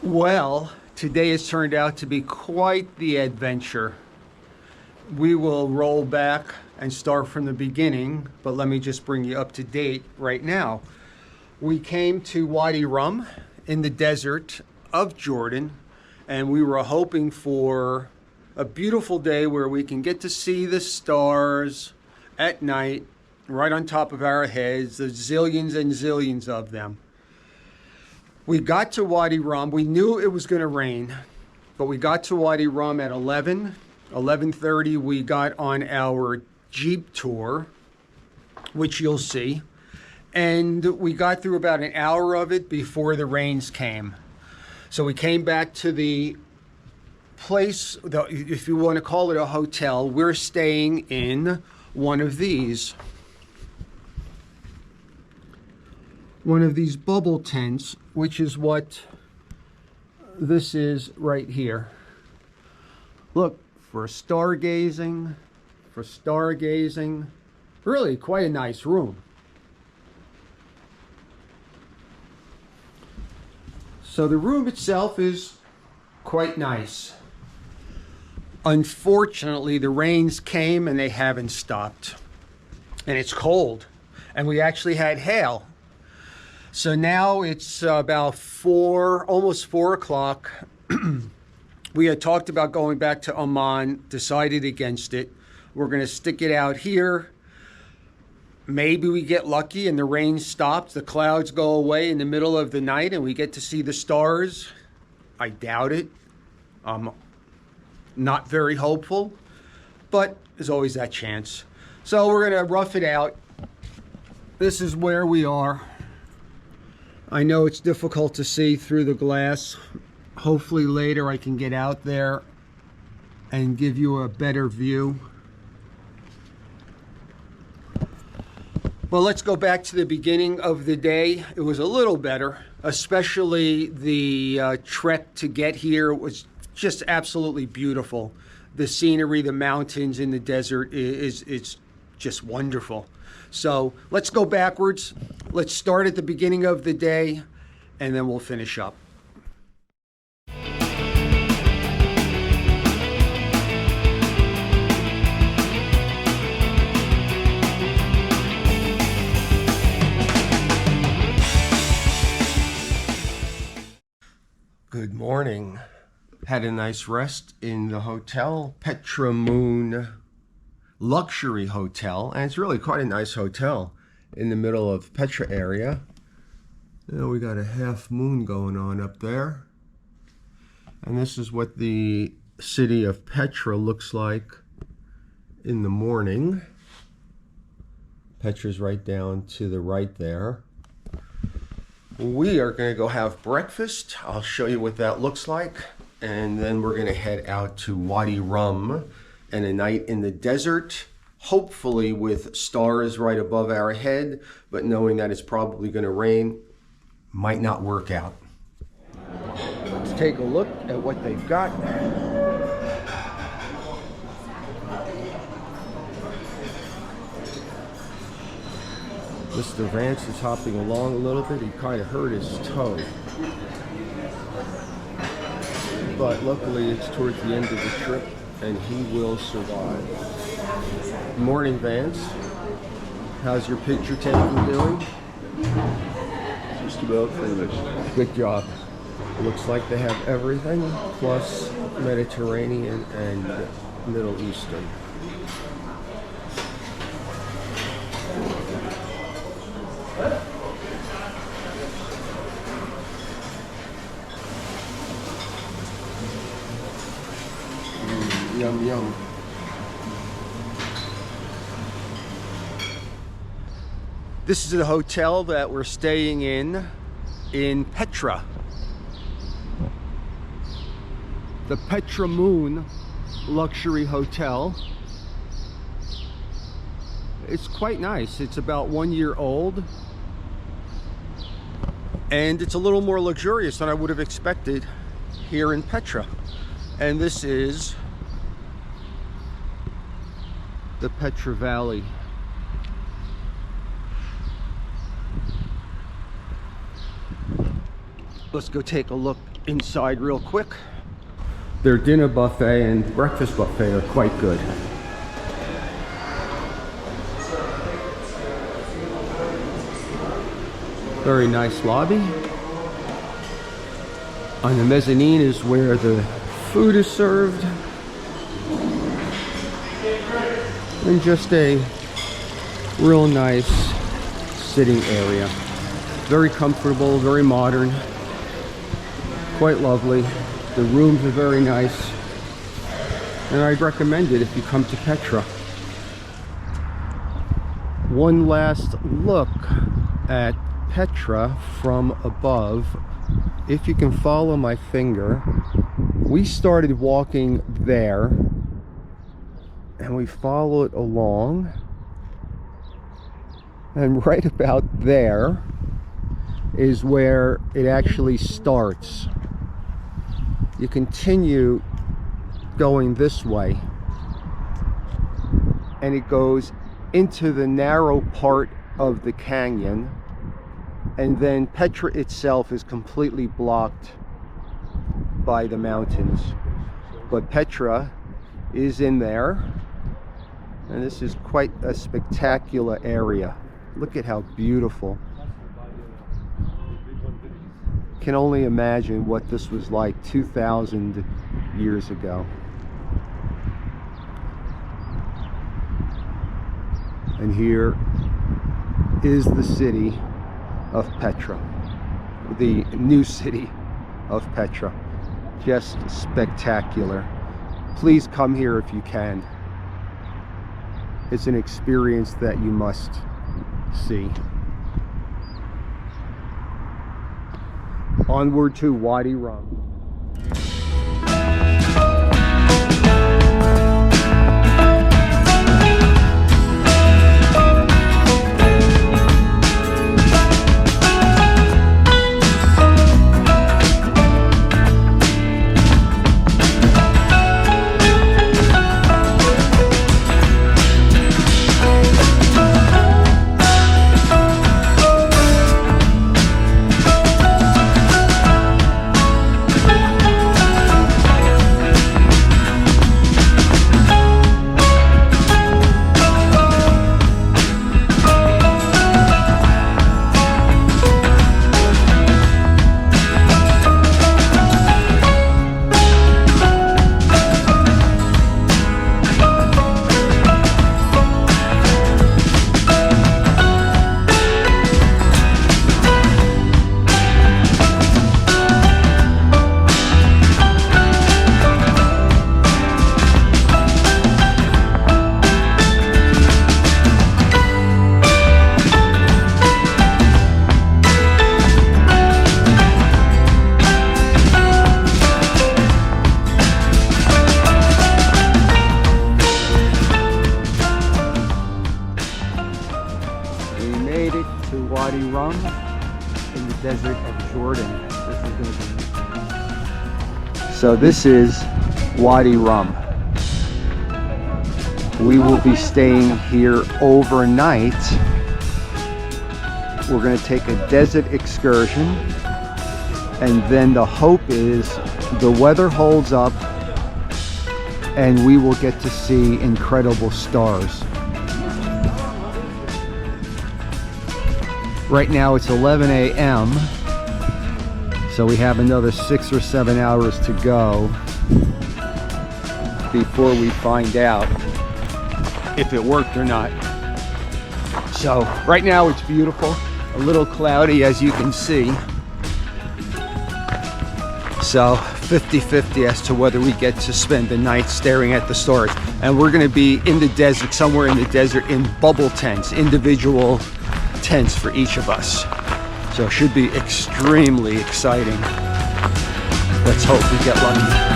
Well, today has turned out to be quite the adventure. We will roll back and start from the beginning, but let me just bring you up to date right now. We came to Wadi Rum in the desert of Jordan, and we were hoping for a beautiful day where we can get to see the stars at night right on top of our heads, the zillions and zillions of them. We got to Wadi Rum. We knew it was going to rain, but we got to Wadi Rum at 11:30. We got on our Jeep tour, which you'll see. And we got through about an hour of it before the rains came. So we came back to the place, if you want to call it a hotel. We're staying in one of these bubble tents, which is what this is right here. Look, for stargazing, really quite a nice room. So the room itself is quite nice. Unfortunately, the rains came and they haven't stopped. And it's cold. And we actually had hail. So now it's about almost 4 o'clock. We had talked about going back to Oman, decided against it. We're going to stick it out here. Maybe we get lucky and the rain stops, the clouds go away in the middle of the night and we get to see the stars. I doubt it. I'm not very hopeful, but there's always that chance. So we're going to rough it out. This is where we are. I know it's difficult to see through the glass. Hopefully later I can get out there and give you a better view. Well, let's go back to the beginning of the day. It was a little better, especially the trek to get here was just absolutely beautiful. The scenery, the mountains in the desert it's just wonderful. So let's go backwards. Let's start at the beginning of the day and then we'll finish up. Good morning. Had a nice rest in the hotel, Petra Moon Luxury Hotel, and it's really quite a nice hotel in the middle of Petra area. We got a half moon going on up there, and this is what the city of Petra looks like in the morning. Petra's right down to the right there. We are going to go have breakfast. I'll show you what that looks like, and then we're going to head out to Wadi Rum and a night in the desert, hopefully with stars right above our head, but knowing that it's probably going to rain, might not work out. Let's take a look at what they've got. Mr. Vance is hopping along a little bit. He kind of hurt his toe. But luckily it's towards the end of the trip and he will survive. Good morning, Vance. How's your picture taking doing? Just about finished. Good job. Looks like they have everything, plus Mediterranean and Middle Eastern. Yum, yum. This is the hotel that we're staying in Petra. The Petra Moon Luxury Hotel. It's quite nice. It's about 1 year old. And it's a little more luxurious than I would have expected here in Petra. And this is the Petra Valley. Let's go take a look inside real quick. Their dinner buffet and breakfast buffet are quite good. Very nice lobby. On the mezzanine is where the food is served. And just a real nice sitting area. Very comfortable, very modern. Quite lovely. The rooms are very nice. And I'd recommend it if you come to Petra. One last look at Petra from above. If you can follow my finger, we started walking there and we followed along, and right about there is where it actually starts. You continue going this way and it goes into the narrow part of the canyon, and then Petra itself is completely blocked by the mountains. But Petra is in there, and this is quite a spectacular area. Look at how beautiful. Can only imagine what this was like 2,000 years ago. And here is the city of Petra, the new city of Petra. Just spectacular. Please come here if you can. It's an experience that you must see. Onward to Wadi Rum. Wadi Rum in the desert of Jordan. So this is Wadi Rum. We will be staying here overnight. We're going to take a desert excursion, and then the hope is the weather holds up and we will get to see incredible stars. Right now it's 11 a.m. so we have another 6 or 7 hours to go before we find out if it worked or not. So right now it's beautiful, a little cloudy as you can see. So 50-50 as to whether we get to spend the night staring at the stars. And we're going to be in the desert, somewhere in the desert, in bubble tents, individual tents for each of us. So it should be extremely exciting. Let's hope we get lucky.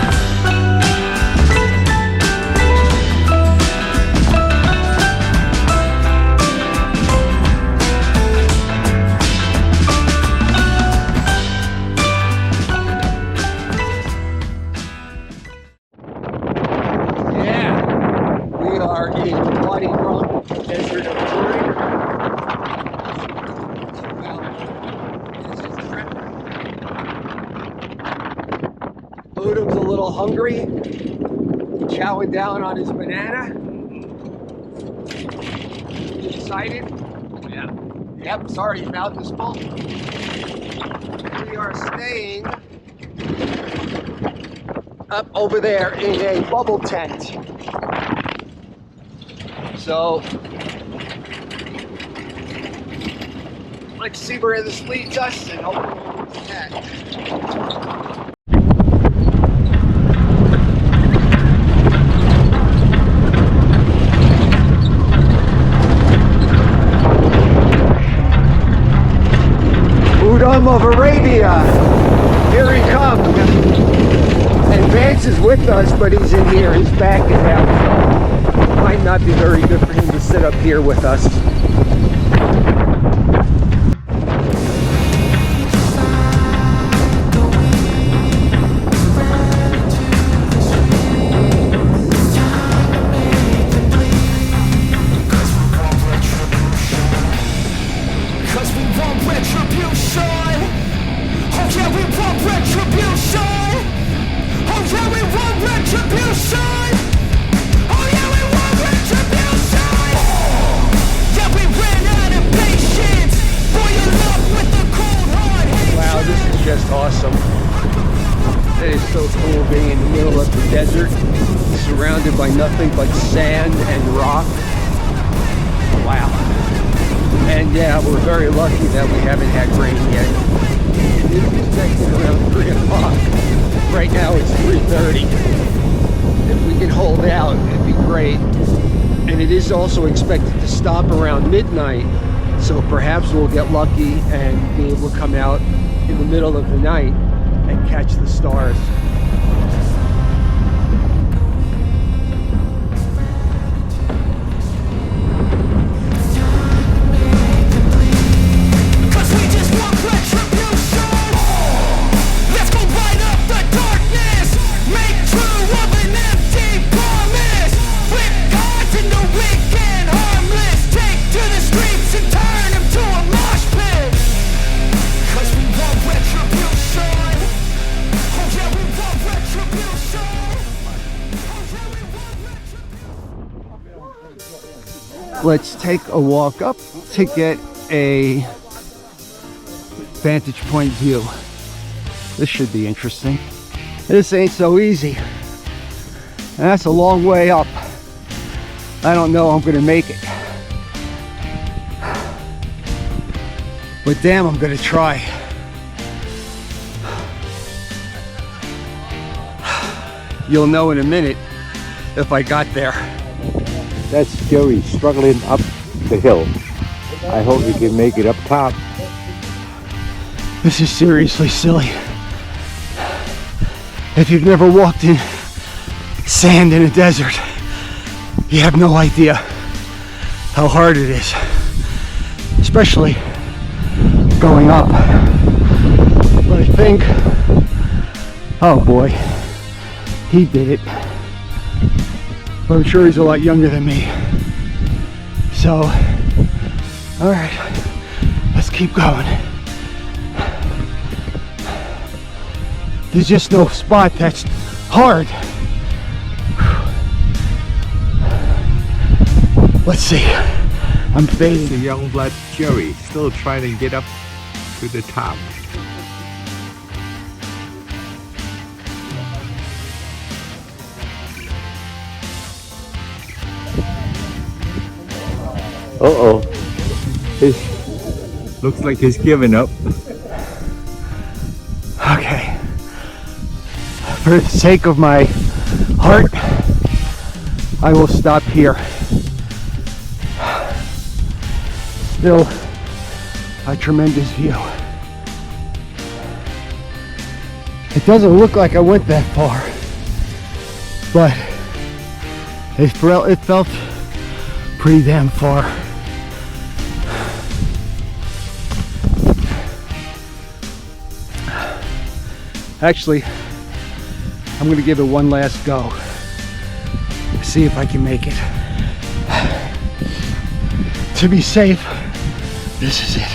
Udam's a little hungry. Chowing down on his banana. You excited? Yeah. Yep, sorry, your mouth is full. We are staying up over there in a bubble tent. So, let's see where this leads us and hopefully we'll do that. Udam of Arabia, here he comes. And Vance is with us, but he's in here. His back is out, so it might not be very good for him to sit up here with us. Just awesome. It is so cool being in the middle of the desert, surrounded by nothing but sand and rock. Wow. And yeah, we're very lucky that we haven't had rain yet. It is expected around 3 o'clock. Right now it's 3:30. If we can hold out, it'd be great. And it is also expected to stop around midnight, so perhaps we'll get lucky and be able to come out in the middle of the night and catch the stars. Let's take a walk up to get a vantage point view. This should be interesting. This ain't so easy. And that's a long way up. I don't know I'm gonna make it. But damn, I'm gonna try. You'll know in a minute if I got there. That's Joey struggling up the hill. I hope he can make it up top. This is seriously silly. If you've never walked in sand in a desert, you have no idea how hard it is. Especially going up. But I think, oh boy, he did it. But I'm sure he's a lot younger than me. So, all right, let's keep going. There's just no spot that's hard. Let's see. I'm fading. The young blood Joey still trying to get up to the top. Uh-oh. Looks like he's giving up. Okay. For the sake of my heart, I will stop here. Still a tremendous view. It doesn't look like I went that far, but it felt pretty damn far. Actually, I'm going to give it one last go. See if I can make it. To be safe, this is it.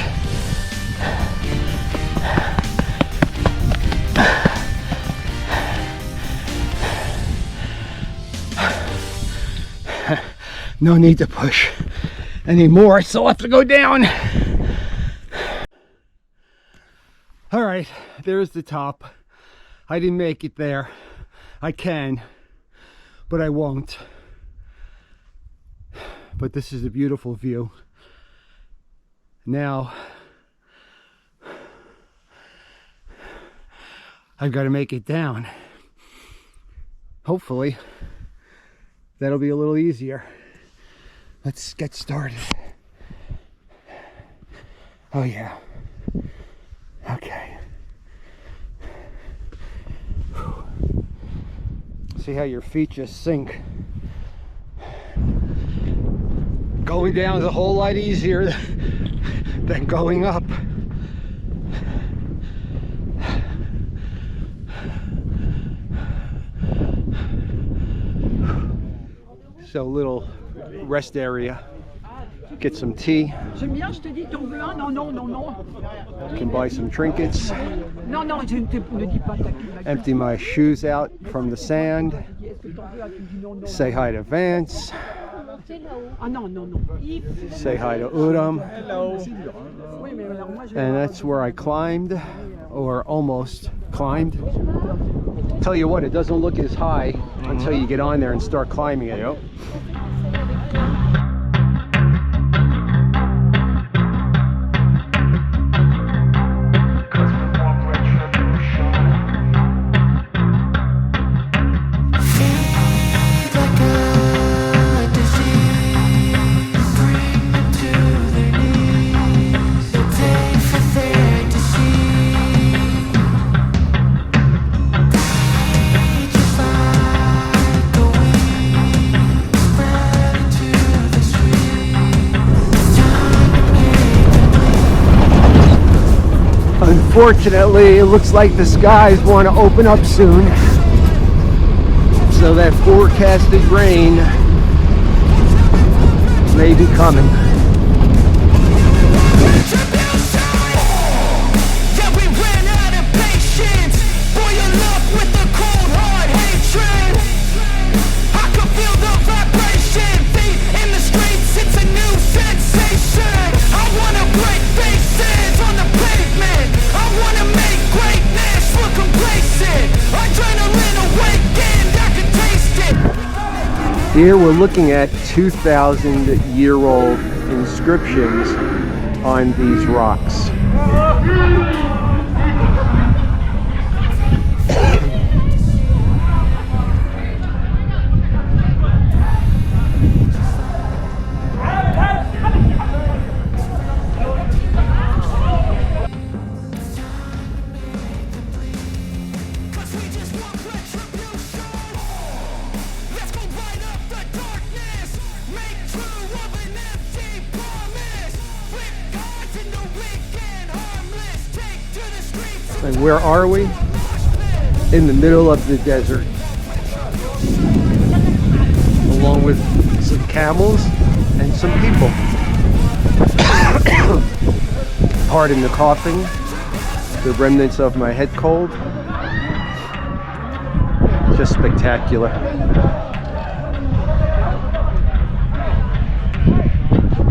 No need to push anymore, so I'll have to go down. All right, there's the top. I didn't make it there. I can, but I won't. But this is a beautiful view. Now, I've got to make it down. Hopefully, that'll be a little easier. Let's get started. Oh yeah. Okay. See how your feet just sink. Going down is a whole lot easier than going up. So little rest area. Get some tea. Can buy some trinkets. Empty my shoes out from the sand. Say hi to Vance. Say hi to Udam. And that's where I climbed, or almost climbed. Tell you what, it doesn't look as high until you get on there and start climbing it. Unfortunately, it looks like the skies want to open up soon, so that forecasted rain may be coming. Here we're looking at 2,000-year-old inscriptions on these rocks. And where are we? In the middle of the desert, along with some camels and some people. Pardon the coughing, the remnants of my head cold. Just spectacular.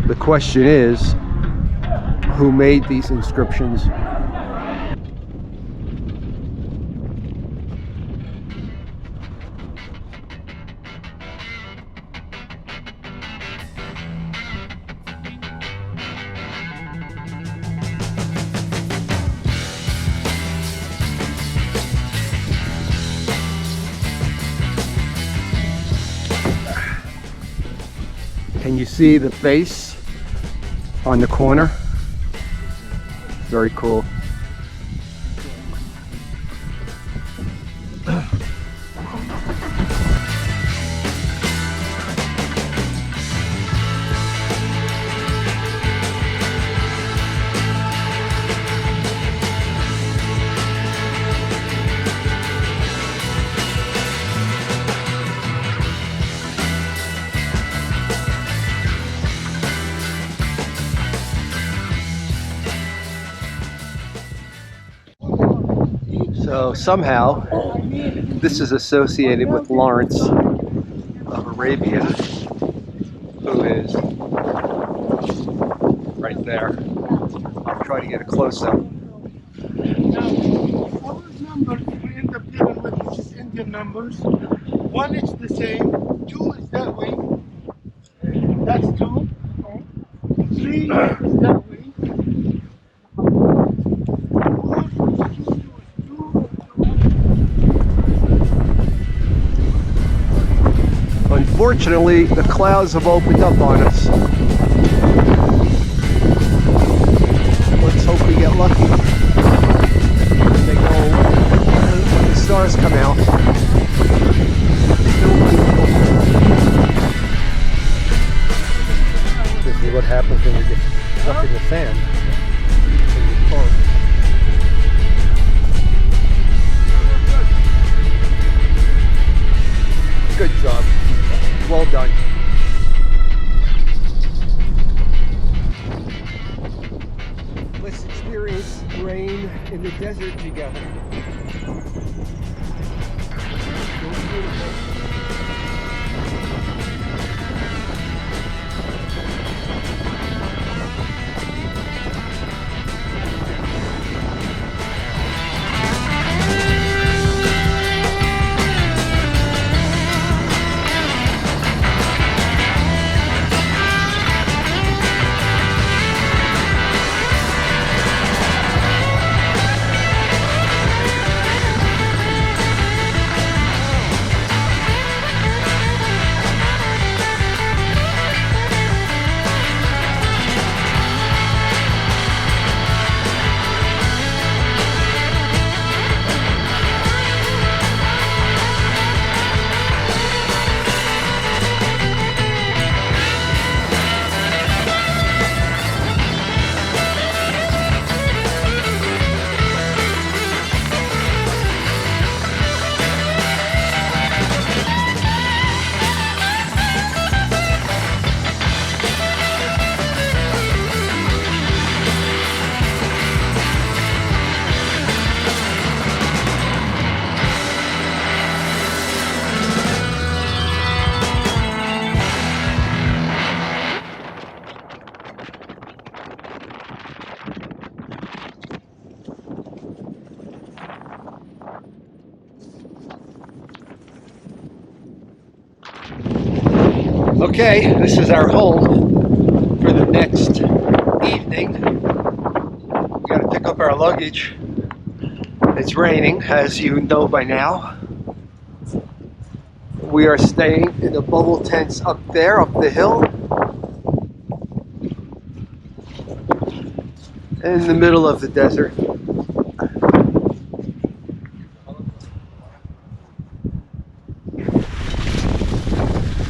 The question is, who made these inscriptions? Can you see the face on the corner? Very cool. So somehow this is associated with Lawrence of Arabia. who is right there. I'll try to get a close-up. Now, our numbers we end up dealing with, which is Indian numbers. 1 is the same, 2 is that way. That's 2. 3 is that way. 4 is 2. Unfortunately, the clouds have opened up on us. Let's hope we get lucky. They go when the stars come out. This is what happens when you get stuck in the sand. In your car. Good job. Well done. Let's experience rain in the desert together. So beautiful. Okay, this is our home for the next evening. We gotta pick up our luggage. It's raining, as you know by now. We are staying in the bubble tents up there, up the hill. In the middle of the desert.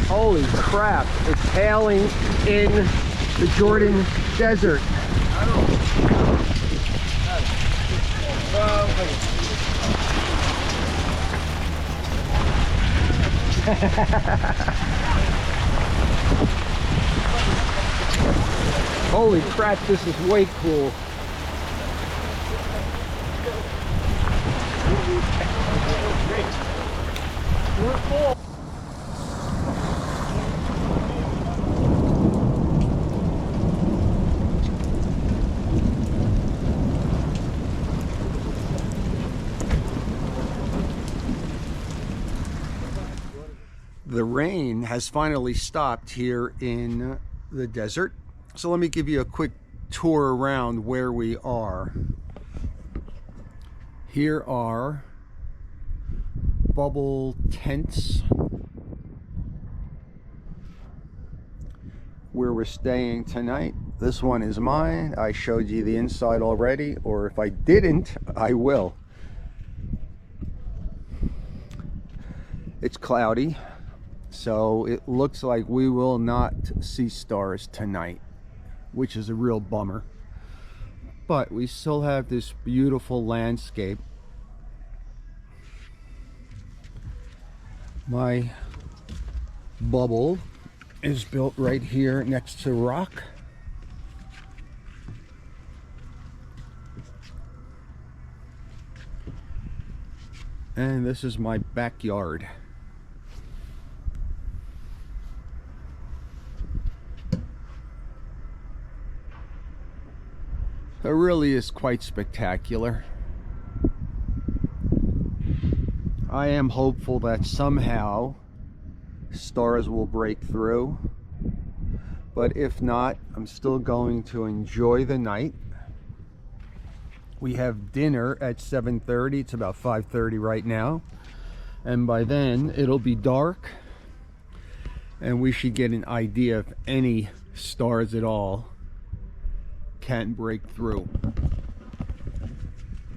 Holy crap, it's hailing in the Jordan Desert. Holy crap, this is way cool. We're cool. The rain has finally stopped here in the desert. So let me give you a quick tour around where we are. Here are bubble tents where we're staying tonight. This one is mine. I showed you the inside already, or if I didn't, I will. It's cloudy, so it looks like we will not see stars tonight, which is a real bummer. But we still have this beautiful landscape. My bubble is built right here next to rock. And this is my backyard. It really is quite spectacular. I am hopeful that somehow stars will break through, but if not, I'm still going to enjoy the night. We have dinner at 7:30. It's about 5:30 right now, and by then it'll be dark and we should get an idea if any stars at all can break through.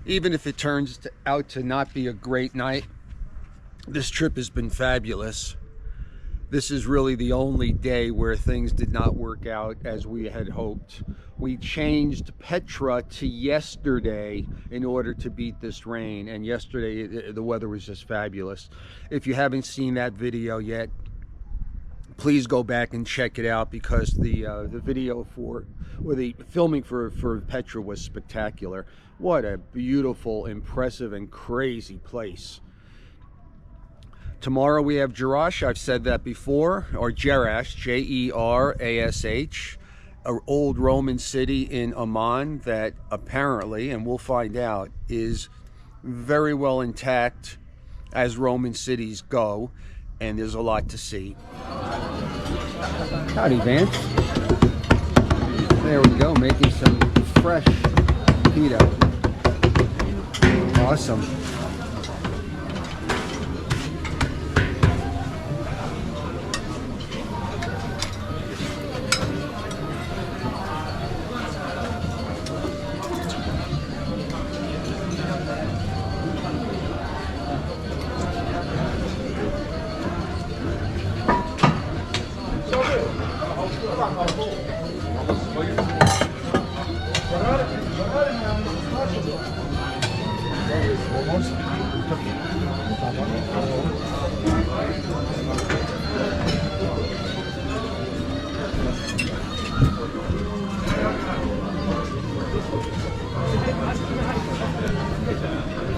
Even if it turns out to not be a great night, this trip has been fabulous. This is really the only day where things did not work out as we had hoped. We changed Petra to yesterday in order to beat this rain, and yesterday the weather was just fabulous. If you haven't seen that video yet, please go back and check it out, because the video for, or the filming for Petra was spectacular. What a beautiful, impressive, and crazy place. Tomorrow we have Jerash. I've said that before, or Jerash, Jerash, an old Roman city in Amman that apparently, and we'll find out, is very well intact as Roman cities go, and there's a lot to see. Howdy, Vance. There we go, making some fresh pita. Awesome.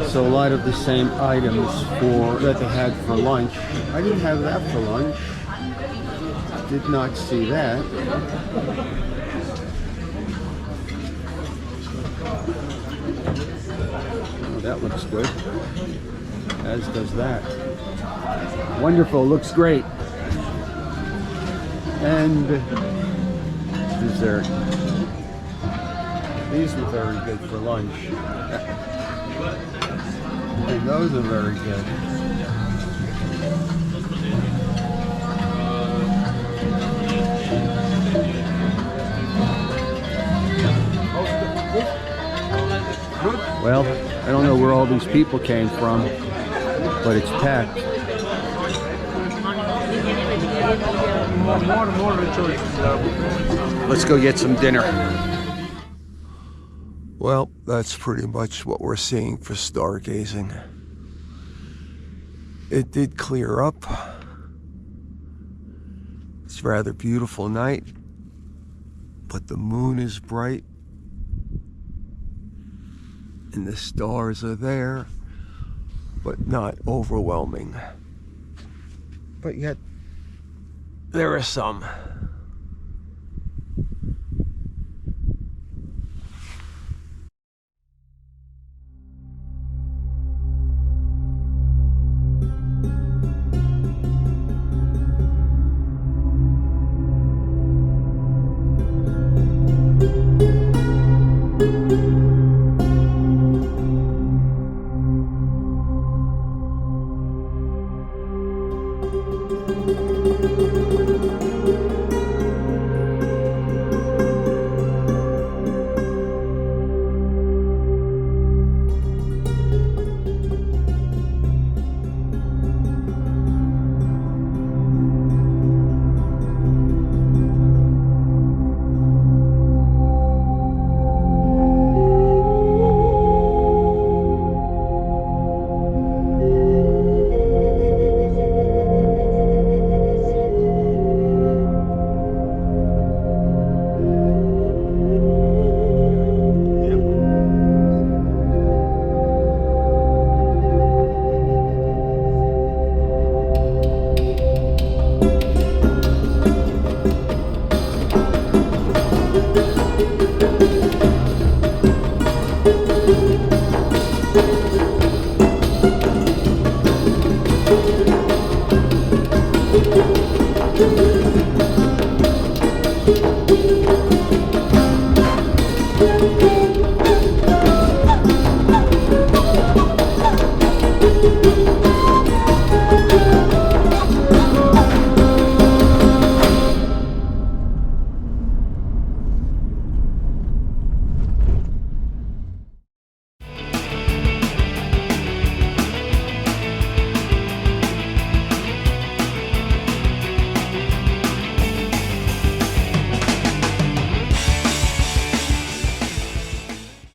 So a lot of the same items that they had for lunch. I didn't have that for lunch. Did not see that. Oh, that looks good. As does that. Wonderful, looks great. And dessert. These were very good for lunch. And those are very good. Well, I don't know where all these people came from, but it's packed. Let's go get some dinner. Well, that's pretty much what we're seeing for stargazing. It did clear up. It's a rather beautiful night, but the moon is bright and the stars are there, but not overwhelming. But yet, there are some.